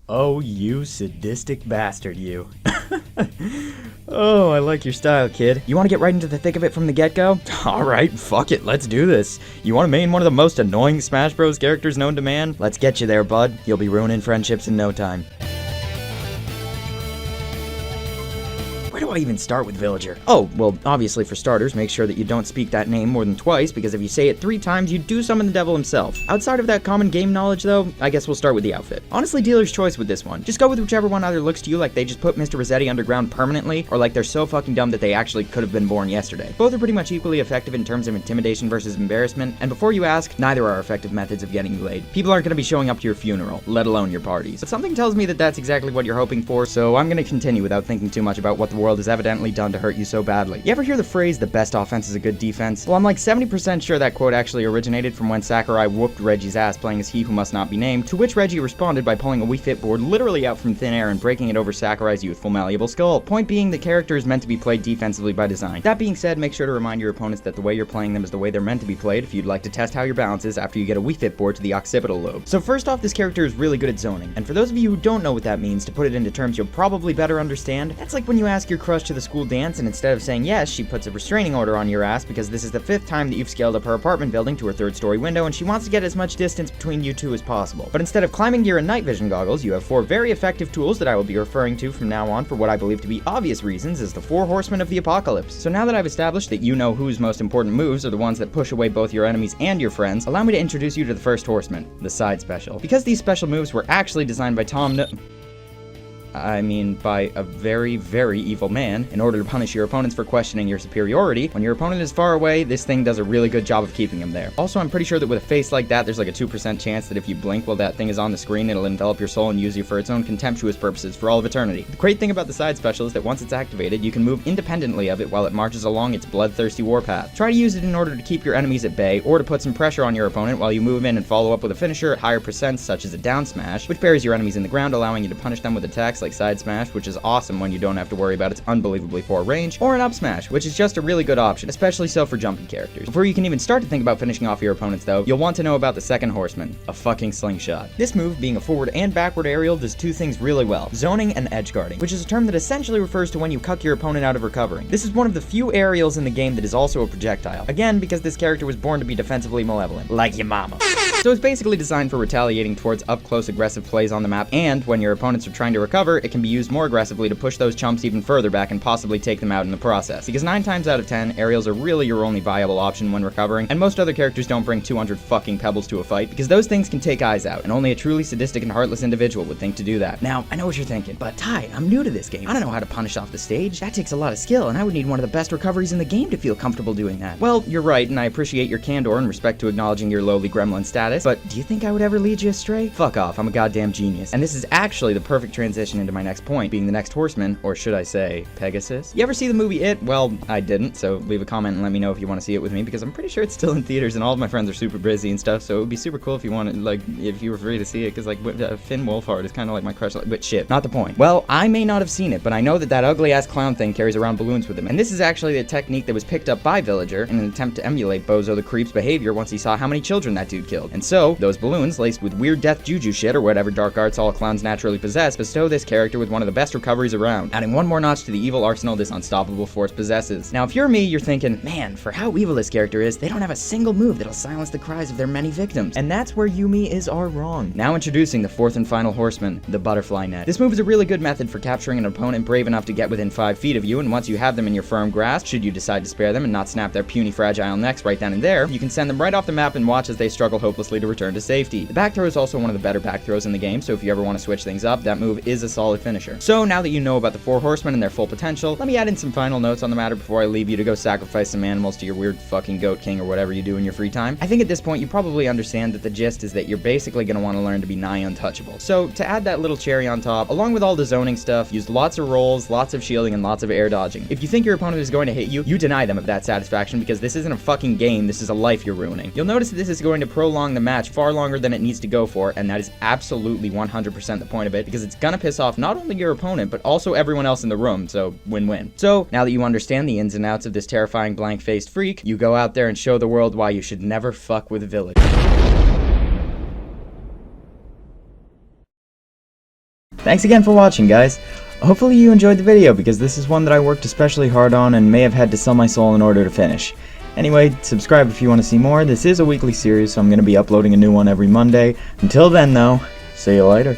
Oh, you sadistic bastard, you. Oh, I like your style, kid. You want to get right into the thick of it from the get-go? Alright, fuck it, let's do this. You want to main one of the most annoying Smash Bros. Characters known to man? Let's get you there, bud. You'll be ruining friendships in no time. Where do I even start with Villager? Oh, well, obviously for starters, make sure that you don't speak that name more than twice, because if you say it 3 times, you do summon the devil himself. Outside of that common game knowledge, though, I guess we'll start with the outfit. Honestly, dealer's choice with this one. Just go with whichever one either looks to you like they just put Mr. Rossetti underground permanently, or like they're so fucking dumb that they actually could have been born yesterday. Both are pretty much equally effective in terms of intimidation versus embarrassment, and before you ask, neither are effective methods of getting you laid. People aren't going to be showing up to your funeral, let alone your parties. But something tells me that that's exactly what you're hoping for, so I'm going to continue without thinking too much about what the world has evidently done to hurt you so badly. You ever hear the phrase, the best offense is a good defense? Well, I'm like 70% sure that quote actually originated from when Sakurai whooped Reggie's ass playing as He Who Must Not Be Named, to which Reggie responded by pulling a Wii Fit board literally out from thin air and breaking it over Sakurai's youthful malleable skull. Point being, the character is meant to be played defensively by design. That being said, make sure to remind your opponents that the way you're playing them is the way they're meant to be played if you'd like to test how your balance is after you get a Wii Fit board to the occipital lobe. So first off, this character is really good at zoning, and for those of you who don't know what that means, to put it into terms you'll probably better understand, that's like when you ask your crush to the school dance and instead of saying yes, she puts a restraining order on your ass because this is the 5th time that you've scaled up her apartment building to her 3rd story window and she wants to get as much distance between you two as possible. But instead of climbing gear and night vision goggles, you have 4 very effective tools that I will be referring to from now on for what I believe to be obvious reasons as the 4 horsemen of the apocalypse. So now that I've established that you know whose most important moves are the ones that push away both your enemies and your friends, allow me to introduce you to the first horseman, the side special. Because these special moves were actually designed by by a very, very evil man, in order to punish your opponents for questioning your superiority. When your opponent is far away, this thing does a really good job of keeping him there. Also, I'm pretty sure that with a face like that, there's like a 2% chance that if you blink while that thing is on the screen, it'll envelop your soul and use you for its own contemptuous purposes for all of eternity. The great thing about the side special is that once it's activated, you can move independently of it while it marches along its bloodthirsty warpath. Try to use it in order to keep your enemies at bay, or to put some pressure on your opponent while you move in and follow up with a finisher at higher percents, such as a down smash, which buries your enemies in the ground, allowing you to punish them with attacks like side smash, which is awesome when you don't have to worry about its unbelievably poor range, or an up smash, which is just a really good option, especially so for jumpy characters. Before you can even start to think about finishing off your opponents though, you'll want to know about the second horseman, a fucking slingshot. This move, being a forward and backward aerial, does 2 things really well, zoning and edge guarding, which is a term that essentially refers to when you cuck your opponent out of recovering. This is one of the few aerials in the game that is also a projectile, again because this character was born to be defensively malevolent, like your mama. So it's basically designed for retaliating towards up-close aggressive plays on the map, and when your opponents are trying to recover, it can be used more aggressively to push those chumps even further back and possibly take them out in the process. Because 9 times out of 10, aerials are really your only viable option when recovering, and most other characters don't bring 200 fucking pebbles to a fight, because those things can take eyes out, and only a truly sadistic and heartless individual would think to do that. Now, I know what you're thinking, but Ty, I'm new to this game. I don't know how to punish off the stage. That takes a lot of skill, and I would need one of the best recoveries in the game to feel comfortable doing that. Well, you're right, and I appreciate your candor in respect to acknowledging your lowly gremlin status, but do you think I would ever lead you astray? Fuck off, I'm a goddamn genius. And this is actually the perfect transition into my next point, being the next horseman, or should I say, Pegasus? You ever see the movie It? Well, I didn't, so leave a comment and let me know if you want to see it with me, because I'm pretty sure it's still in theaters and all of my friends are super busy and stuff, so it would be super cool if you wanted, like, if you were free to see it, because, like, Finn Wolfhard is kind of like my crush, but shit, not the point. Well, I may not have seen it, but I know that that ugly-ass clown thing carries around balloons with him, and this is actually a technique that was picked up by Villager in an attempt to emulate Bozo the Creep's behavior once he saw how many children that dude killed. And so, those balloons, laced with weird death juju shit or whatever dark arts all clowns naturally possess, bestow this character with one of the best recoveries around, adding one more notch to the evil arsenal this unstoppable force possesses. Now, if you're me, you're thinking, man, for how evil this character is, they don't have a single move that'll silence the cries of their many victims. And that's where Yumi is all wrong. Now introducing the 4th and final horseman, the butterfly net. This move is a really good method for capturing an opponent brave enough to get within 5 feet of you, and once you have them in your firm grasp, should you decide to spare them and not snap their puny fragile necks right then and there, you can send them right off the map and watch as they struggle hopelessly to return to safety. The back throw is also one of the better back throws in the game, so if you ever want to switch things up, that move is a solid finisher. So now that you know about the 4 horsemen and their full potential, let me add in some final notes on the matter before I leave you to go sacrifice some animals to your weird fucking goat king or whatever you do in your free time. I think at this point you probably understand that the gist is that you're basically going to want to learn to be nigh untouchable. So to add that little cherry on top, along with all the zoning stuff, use lots of rolls, lots of shielding, and lots of air dodging. If you think your opponent is going to hit you, you deny them of that satisfaction because this isn't a fucking game, this is a life you're ruining. You'll notice that this is going to prolong the match far longer than it needs to go for, and that is absolutely 100% the point of it, because it's gonna piss off not only your opponent, but also everyone else in the room, so win-win. So, now that you understand the ins and outs of this terrifying blank-faced freak, you go out there and show the world why you should never fuck with Village. Thanks again for watching, guys. Hopefully you enjoyed the video, because this is one that I worked especially hard on and may have had to sell my soul in order to finish. Anyway, subscribe if you want to see more. This is a weekly series, so I'm going to be uploading a new one every Monday. Until then, though, see you later.